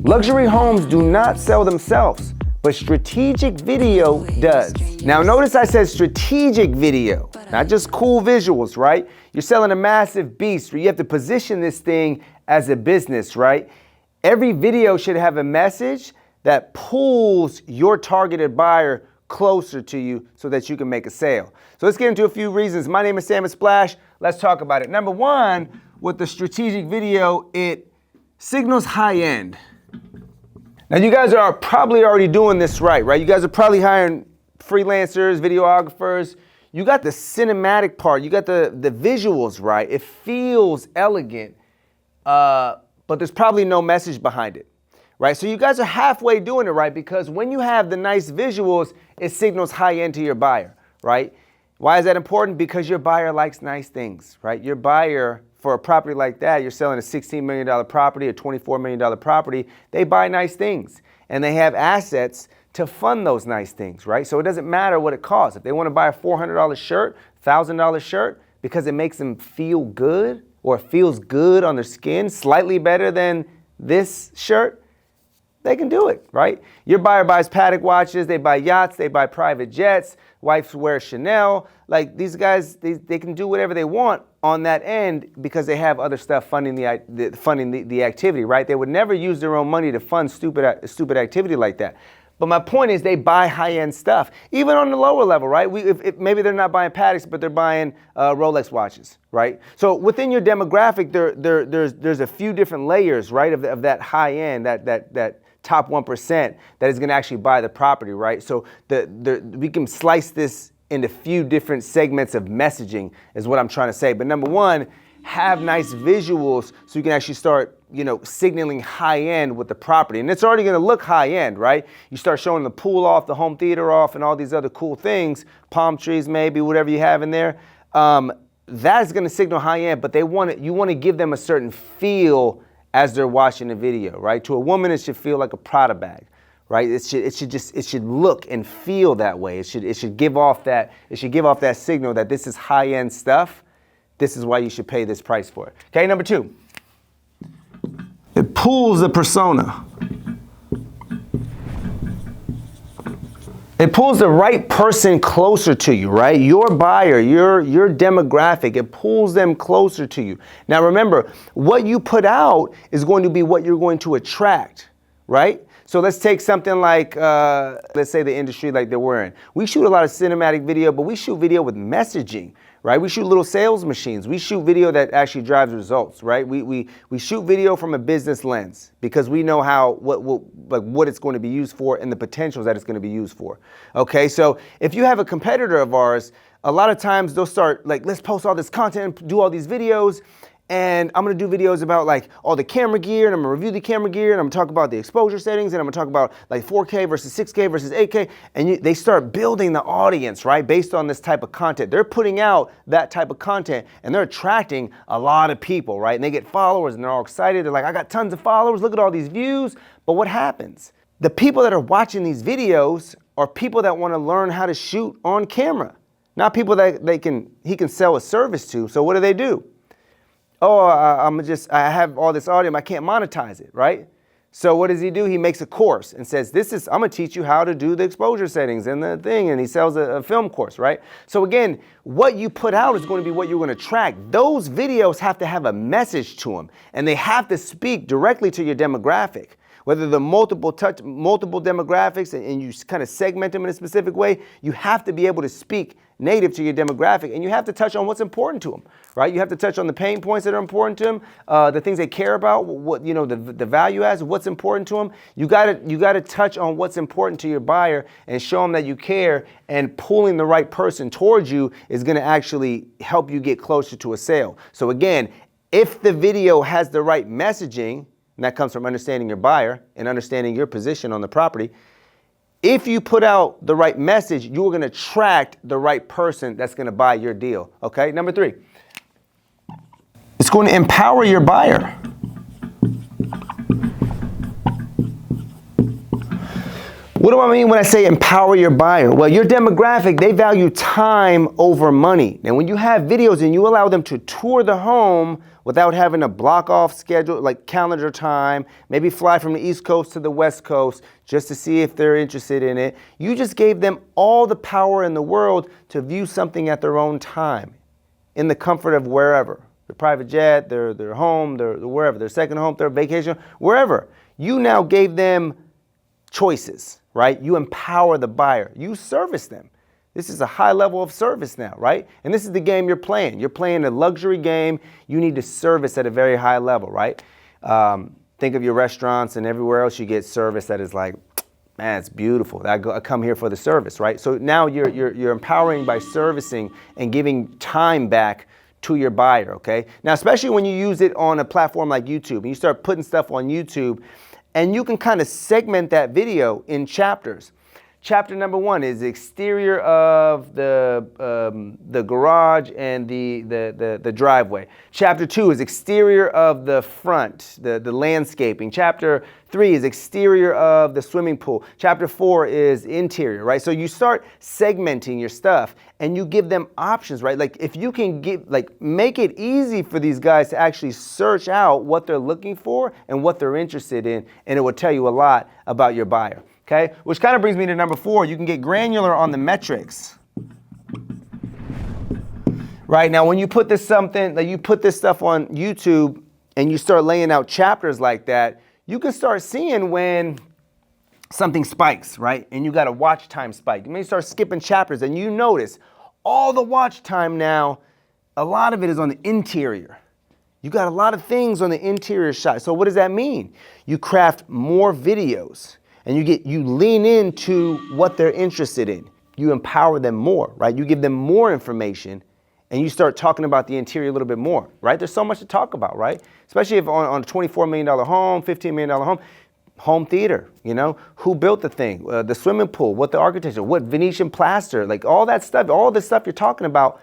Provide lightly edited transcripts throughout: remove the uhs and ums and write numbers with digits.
Luxury homes do not sell themselves, but strategic video does. Now notice I said strategic video, not just cool visuals, right? You're selling a massive beast where you have to position this thing as a business, right? Every video should have a message that pulls your targeted buyer closer to you so that you can make a sale. So let's get into a few reasons. My name is Sam Splash. Let's talk about it. Number one, with the strategic video, it signals high end. Now you guys are probably already doing this right? You guys are probably hiring freelancers, videographers. You got the cinematic part, you got the visuals right. It feels elegant, but there's probably no message behind it, right? So you guys are halfway doing it right, because when you have the nice visuals, it signals high end to your buyer, right? Why is that important? Because your buyer likes nice things, right? Your buyer, for a property like that, you're selling a $16 million property, a $24 million property, they buy nice things and they have assets to fund those nice things, right? So it doesn't matter what it costs. If they want to buy a $400 shirt, $1,000 shirt, because it makes them feel good or it feels good on their skin, slightly better than this shirt, they can do it, right? Your buyer buys Patek watches, they buy yachts, they buy private jets, wives wear Chanel. Like these guys, they can do whatever they want on that end because they have other stuff funding the activity, right? They would never use their own money to fund stupid activity like that. But my point is they buy high-end stuff, even on the lower level, right? If maybe they're not buying Pateks, but they're buying Rolex watches, right? So within your demographic, there's a few different layers, right, of that high end, that top 1% that is going to actually buy the property, right? So we can slice this into a few different segments of messaging is what I'm trying to say. But number one, have nice visuals so you can actually start, signaling high end with the property. And it's already going to look high end, right? You start showing the pool off, the home theater off, and all these other cool things, palm trees maybe, whatever you have in there. That is going to signal high end, but you want to give them a certain feel as they're watching the video, right? To a woman, it should feel like a Prada bag, right? It should look and feel that way. It should give off that signal that this is high end stuff. This is why you should pay this price for it. Okay, number two, it pulls the persona. It pulls the right person closer to you, right? Your buyer, your demographic, it pulls them closer to you. Now remember, what you put out is going to be what you're going to attract, right? So let's take something like, let's say the industry like that we're in. We shoot a lot of cinematic video, but we shoot video with messaging, right? We shoot little sales machines. We shoot video that actually drives results, right? We shoot video from a business lens because we know what it's going to be used for and the potentials that it's going to be used for. Okay, so if you have a competitor of ours, a lot of times they'll start like, let's post all this content, do all these videos, and I'm gonna do videos about like all the camera gear, and I'm gonna review the camera gear, and I'm gonna talk about the exposure settings, and I'm gonna talk about like 4K versus 6K versus 8K, and they start building the audience, right, based on this type of content. They're putting out that type of content, and they're attracting a lot of people, right, and they get followers, and they're all excited. They're like, I got tons of followers, look at all these views. But what happens? The people that are watching these videos are people that wanna learn how to shoot on camera, not people that he can sell a service to. So what do? Oh, I have all this audio, I can't monetize it, right? So what does he do? He makes a course and says, I'm gonna teach you how to do the exposure settings and the thing, and he sells a film course, right? So again, what you put out is gonna be what you're gonna track. Those videos have to have a message to them, and they have to speak directly to your demographic. Whether the multiple demographics and you kind of segment them in a specific way, you have to be able to speak native to your demographic, and you have to touch on what's important to them, right? You have to touch on the pain points that are important to them, the things they care about, what the value adds, what's important to them. You gotta touch on what's important to your buyer and show them that you care, and pulling the right person towards you is gonna actually help you get closer to a sale. So again, if the video has the right messaging, and that comes from understanding your buyer and understanding your position on the property, if you put out the right message, you're going to attract the right person that's going to buy your deal. Okay, number three, it's going to empower your buyer. What do I mean when I say empower your buyer? Well, your demographic, they value time over money. And when you have videos and you allow them to tour the home without having to block off schedule, like calendar time, maybe fly from the East Coast to the West Coast just to see if they're interested in it. You just gave them all the power in the world to view something at their own time, in the comfort of wherever. Their private jet, their home, their wherever, their second home, their vacation, wherever. You now gave them choices, right? You empower the buyer. You service them. This is a high level of service now, right? And this is the game you're playing. You're playing a luxury game. You need to service at a very high level, right? Think of your restaurants and everywhere else you get service that is like, man, it's beautiful. I come here for the service, right? So now you're empowering by servicing and giving time back to your buyer, okay? Now, especially when you use it on a platform like YouTube and you start putting stuff on YouTube, and you can kind of segment that video in chapters. Chapter number 1 is exterior of the garage and the driveway. Chapter 2 is exterior of the front, the landscaping. Chapter 3 is exterior of the swimming pool. Chapter 4 is interior, right? So you start segmenting your stuff and you give them options, right? Like if you can make it easy for these guys to actually search out what they're looking for and what they're interested in, and it will tell you a lot about your buyer. Okay, which kind of brings me to number 4. You can get granular on the metrics. Right now, when you put this stuff on YouTube and you start laying out chapters like that, you can start seeing when something spikes, right? And you got a watch time spike. You may start skipping chapters and you notice all the watch time now, a lot of it is on the interior. You got a lot of things on the interior shot. So what does that mean? You craft more videos. And you lean into what they're interested in. You empower them more, right? You give them more information and you start talking about the interior a little bit more, right? There's so much to talk about, right? Especially if on a $24 million home, $15 million home theater, you know, who built the thing, the swimming pool, what the architecture, what Venetian plaster, like all that stuff, all the stuff you're talking about,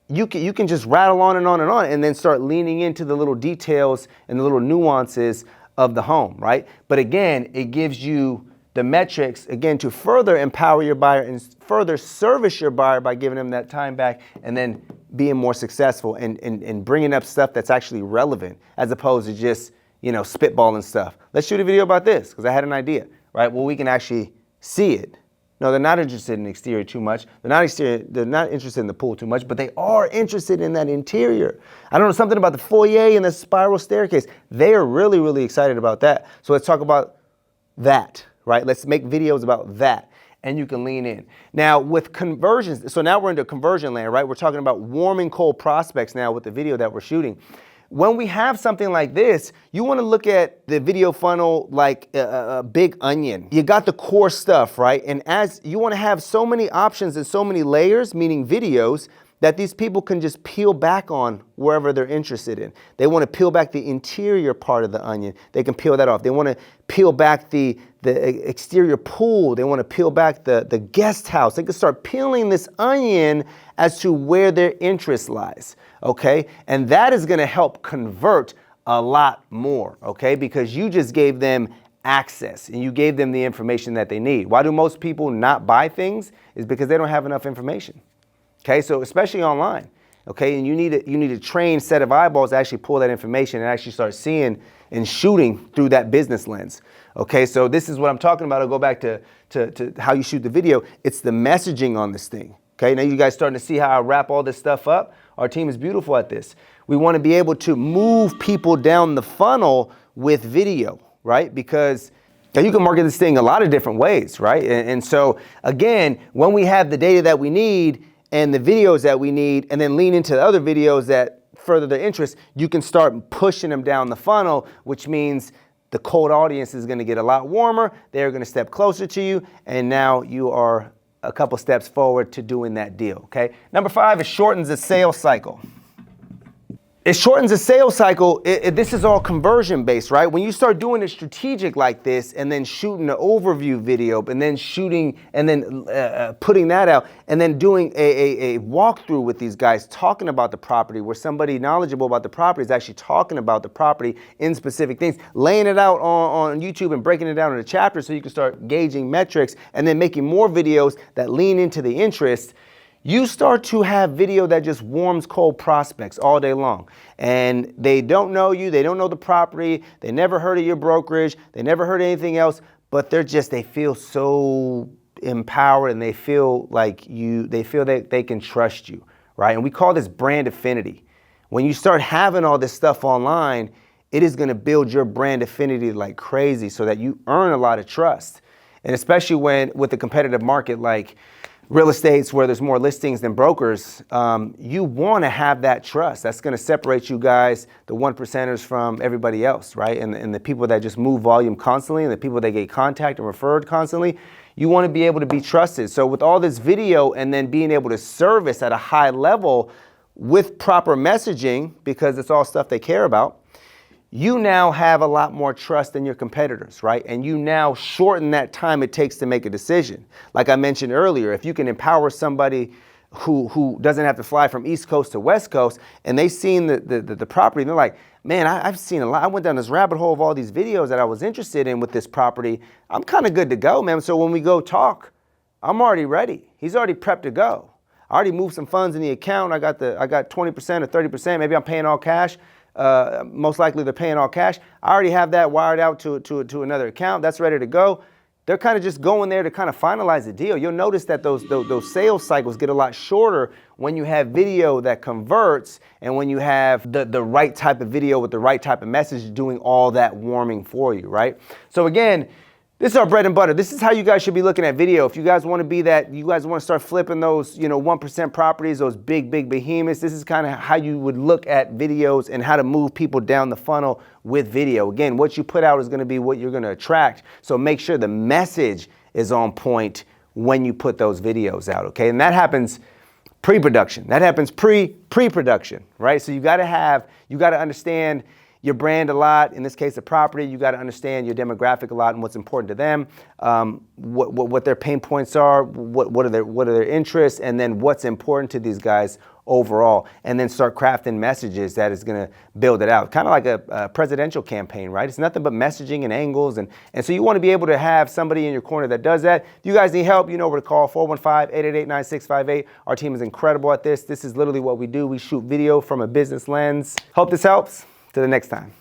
you can just rattle on and on and on and then start leaning into the little details and the little nuances of the home, right? But again, it gives you the metrics, again, to further empower your buyer and further service your buyer by giving them that time back and then being more successful and bringing up stuff that's actually relevant as opposed to just, you know, spitballing stuff. Let's shoot a video about this because I had an idea, right? Well, we can actually see it. No, they're not interested in the exterior too much. They're not interested in the pool too much, but they are interested in that interior. I don't know, something about the foyer and the spiral staircase. They are really, really excited about that. So let's talk about that, right? Let's make videos about that. And you can lean in. Now with conversions, so now we're into conversion land, right? We're talking about warm and cold prospects now with the video that we're shooting. When we have something like this, you want to look at the video funnel like a big onion. You got the core stuff, right? And as you want to have so many options and so many layers, meaning videos, that these people can just peel back on wherever they're interested in. They want to peel back the interior part of the onion. They can peel that off. They want to peel back the exterior pool. They want to peel back the guest house. They can start peeling this onion as to where their interest lies, okay? And that is going to help convert a lot more, okay? Because you just gave them access and you gave them the information that they need. Why do most people not buy things? Is because they don't have enough information. Okay, so especially online, okay, and you need a trained set of eyeballs to actually pull that information and actually start seeing and shooting through that business lens. Okay, so this is what I'm talking about. I'll go back to how you shoot the video. It's the messaging on this thing. Okay, now you guys starting to see how I wrap all this stuff up. Our team is beautiful at this. We want to be able to move people down the funnel with video, right? Because you can market this thing a lot of different ways, right? And so again, when we have the data that we need and the videos that we need, and then lean into the other videos that further their interest, you can start pushing them down the funnel, which means the cold audience is gonna get a lot warmer, they're gonna step closer to you, and now you are a couple steps forward to doing that deal, okay? Number 5, it shortens the sales cycle. It shortens the sales cycle. This is all conversion based, right? When you start doing it strategic like this and then shooting an overview video and then shooting and then putting that out and then doing a walkthrough with these guys talking about the property where somebody knowledgeable about the property is actually talking about the property in specific things, laying it out on YouTube and breaking it down into chapters so you can start gauging metrics and then making more videos that lean into the interest. you start to have video that just warms cold prospects all day long. And they don't know you, they don't know the property, they never heard of your brokerage, they never heard anything else, but they feel so empowered and they feel that they can trust you, right? And we call this brand affinity. When you start having all this stuff online, it is gonna build your brand affinity like crazy so that you earn a lot of trust. And especially with the competitive market like real estates where there's more listings than brokers, you wanna have that trust. That's gonna separate you guys, the 1%ers, from everybody else, right? And the people that just move volume constantly and the people that get contact and referred constantly, you wanna be able to be trusted. So with all this video and then being able to service at a high level with proper messaging, because it's all stuff they care about, you now have a lot more trust than your competitors, right? And you now shorten that time it takes to make a decision. Like I mentioned earlier, if you can empower somebody who doesn't have to fly from East Coast to West Coast and they've seen the property and they're like, man, I've seen a lot. I went down this rabbit hole of all these videos that I was interested in with this property. I'm kind of good to go, man. So when we go talk, I'm already ready. He's already prepped to go. I already moved some funds in the account. I got 20% or 30%. Maybe I'm paying all cash. Most likely they're paying all cash. I already have that wired out to another account. That's ready to go. They're kind of just going there to kind of finalize the deal. You'll notice that those sales cycles get a lot shorter when you have video that converts and when you have the right type of video with the right type of message doing all that warming for you, right? So again, this is our bread and butter. This is how you guys should be looking at video. If you guys want to be that, you guys want to start flipping those, 1% properties, those big behemoths, this is kind of how you would look at videos and how to move people down the funnel with video. Again, what you put out is going to be what you're going to attract. So make sure the message is on point when you put those videos out, okay? And that happens pre-production. That happens pre-production, right? So you got to understand your brand a lot. In this case, the property, you got to understand your demographic a lot and what's important to them, what their pain points are, what are their interests, and then what's important to these guys overall, and then start crafting messages that is going to build it out. Kind of like a presidential campaign, right? It's nothing but messaging and angles, and so you want to be able to have somebody in your corner that does that. If you guys need help, you know where to call, 415-888-9658. Our team is incredible at this. This is literally what we do. We shoot video from a business lens. Hope this helps. Till the next time.